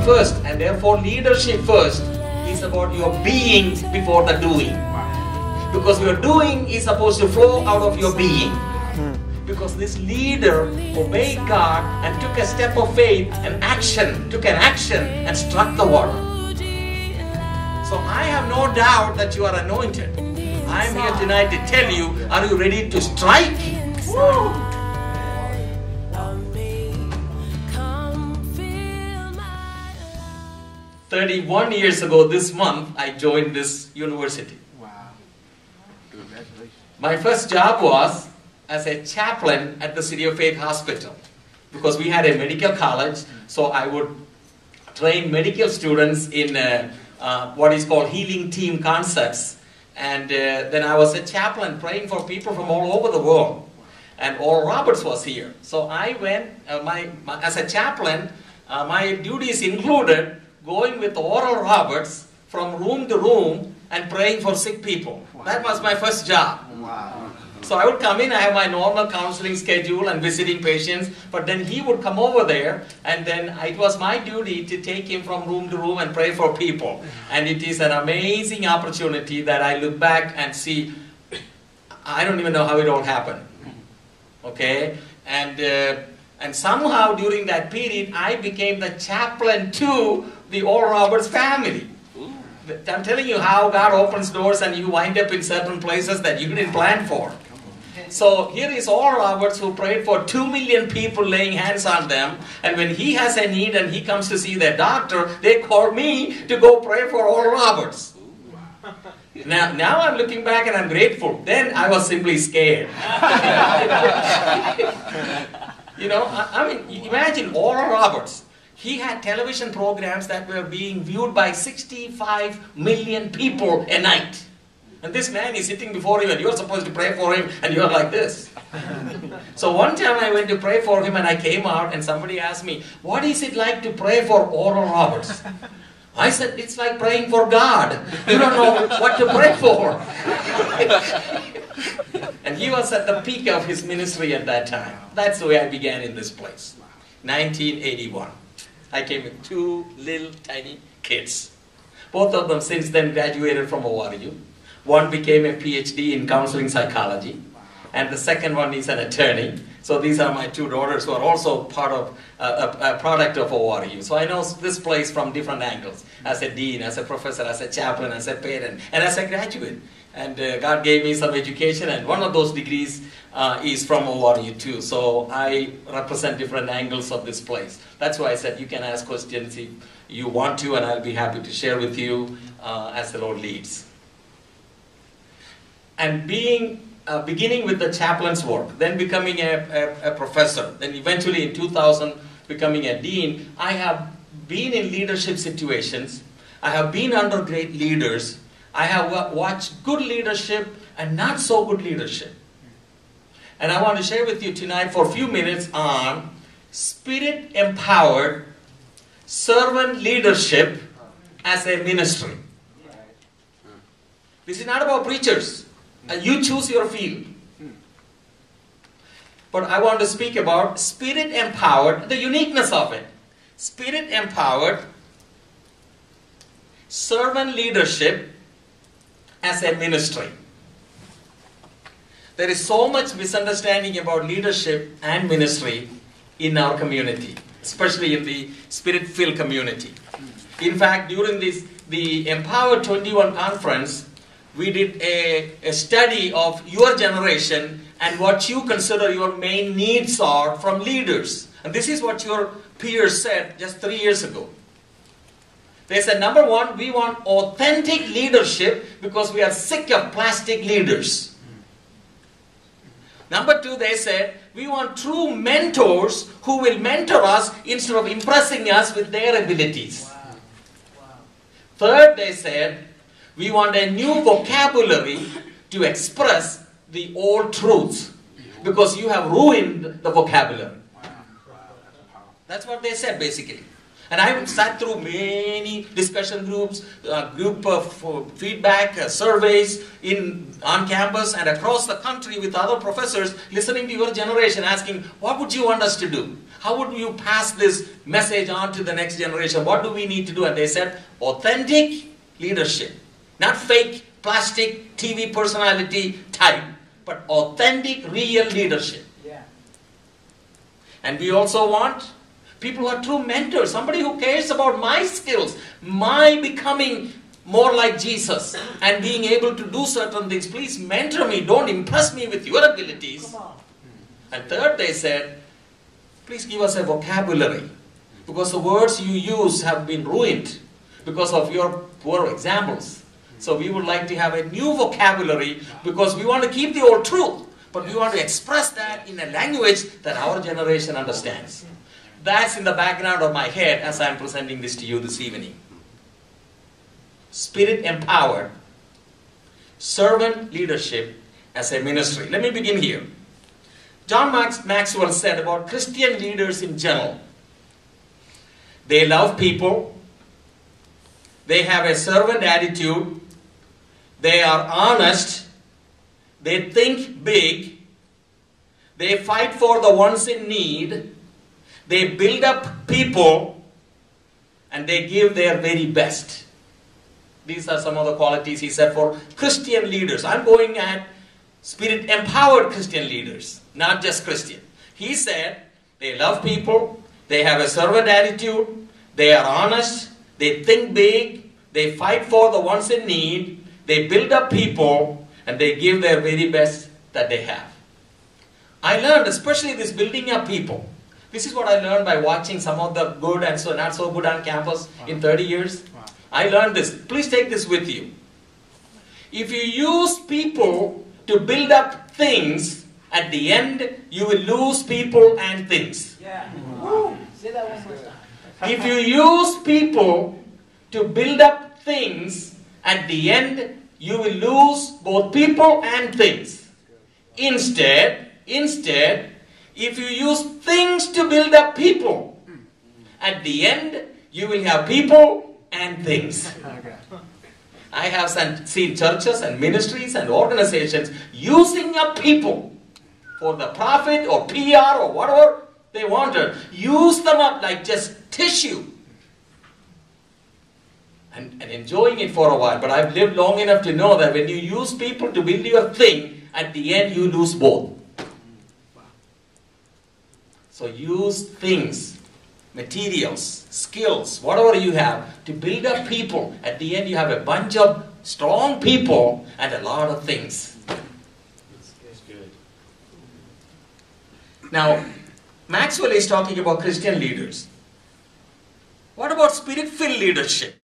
first, and therefore leadership first is about your being before the doing. Because your doing is supposed to flow out of your being. Because this leader obeyed God and took a step of faith and action, took an action and struck the water. So I have no doubt that you are anointed. I am here tonight to tell you, are you ready to strike? Woo! 31 years ago this month, I joined this university. Wow. Congratulations. My first job was as a chaplain at the City of Faith Hospital. Because we had a medical college, so I would train medical students in what is called healing team concepts. And then I was a chaplain praying for people from all over the world. And Oral Roberts was here. So I went, as a chaplain, my duties included going with Oral Roberts from room to room and praying for sick people. Wow. That was my first job. Wow. So I would come in, I have my normal counseling schedule and visiting patients, but then he would come over there, and then it was my duty to take him from room to room and pray for people. And it is an amazing opportunity that I look back and see, I don't even know how it all happened. Okay? And somehow during that period, I became the chaplain to the Oral Roberts family. I'm telling you how God opens doors and you wind up in certain places that you didn't plan for. So here is Oral Roberts, who prayed for 2 million people, laying hands on them. And when he has a need and he comes to see their doctor, they call me to go pray for Oral Roberts. Now I'm looking back and I'm grateful. Then I was simply scared. You know, I mean, imagine Oral Roberts. He had television programs that were being viewed by 65 million people a night. And this man is sitting before you and you're supposed to pray for him and you're like this. So one time I went to pray for him and I came out and somebody asked me, what is it like to pray for Oral Roberts? I said, it's like praying for God. You don't know what to pray for. And he was at the peak of his ministry at that time. That's the way I began in this place. 1981. I came with 2 little tiny kids. Both of them since then graduated from ORU. One became a PhD in counseling psychology. And the second one is an attorney. So these are my 2 daughters who are also part of a product of ORU. So I know this place from different angles. As a dean, as a professor, as a chaplain, as a parent, and as a graduate. And God gave me some education, and one of those degrees is from ORU too. So I represent different angles of this place. That's why I said you can ask questions if you want to, and I'll be happy to share with you as the Lord leads. And beginning with the chaplain's work, then becoming a professor, then eventually in 2000 becoming a dean, I have been in leadership situations. I have been under great leaders. I have watched good leadership and not so good leadership. And I want to share with you tonight for a few minutes on Spirit-empowered servant leadership as a ministry. This is not about preachers. You choose your field. But I want to speak about Spirit-empowered, the uniqueness of it. Spirit-empowered servant leadership as a ministry. There is so much misunderstanding about leadership and ministry in our community, especially in the Spirit-filled community. In fact, during the Empower 21 conference, we did a study of your generation and what you consider your main needs are from leaders. And this is what your peers said just 3 years ago. They said, number 1, we want authentic leadership because we are sick of plastic leaders. Number 2, they said, we want true mentors who will mentor us instead of impressing us with their abilities. Wow. Wow. Third, they said, we want a new vocabulary to express the old truths because you have ruined the vocabulary. Wow. That's what they said basically. And I sat through many discussion groups, group of feedback, surveys on campus and across the country with other professors listening to your generation asking, what would you want us to do? How would you pass this message on to the next generation? What do we need to do? And they said, authentic leadership. Not fake, plastic, TV personality type, but authentic, real leadership. Yeah. And we also want people who are true mentors, somebody who cares about my skills, my becoming more like Jesus and being able to do certain things. Please mentor me, don't impress me with your abilities. Come on. And third, they said, please give us a vocabulary, because the words you use have been ruined because of your poor examples. So we would like to have a new vocabulary, because we want to keep the old truth, but we want to express that in a language that our generation understands. That's in the background of my head as I'm presenting this to you this evening. Spirit-empowered servant leadership as a ministry. Let me begin here. John Maxwell said about Christian leaders in general, they love people, they have a servant attitude, they are honest, they think big, they fight for the ones in need, they build up people, and they give their very best. These are some of the qualities he said for Christian leaders. I'm going at Spirit-empowered Christian leaders, not just Christian. He said they love people, they have a servant attitude, they are honest, they think big, they fight for the ones in need, they build up people, and they give their very best that they have. I learned, especially this building up people. This is what I learned by watching some of the good and so not so good on campus in 30 years. I learned this. Please take this with you. If you use people to build up things, at the end you will lose people and things. Yeah. Woo. Say that one more time. If you use people to build up things, at the end you will lose both people and things. Instead, if you use things to build up people, at the end you will have people and things. I have seen churches and ministries and organizations using up people for the profit or PR or whatever they wanted. Use them up like just tissue. And enjoying it for a while. But I've lived long enough to know that when you use people to build your thing, at the end you lose both. So use things, materials, skills, whatever you have to build up people. At the end you have a bunch of strong people and a lot of things. That's good. Now, Maxwell is talking about Christian leaders. What about spirit-filled leadership?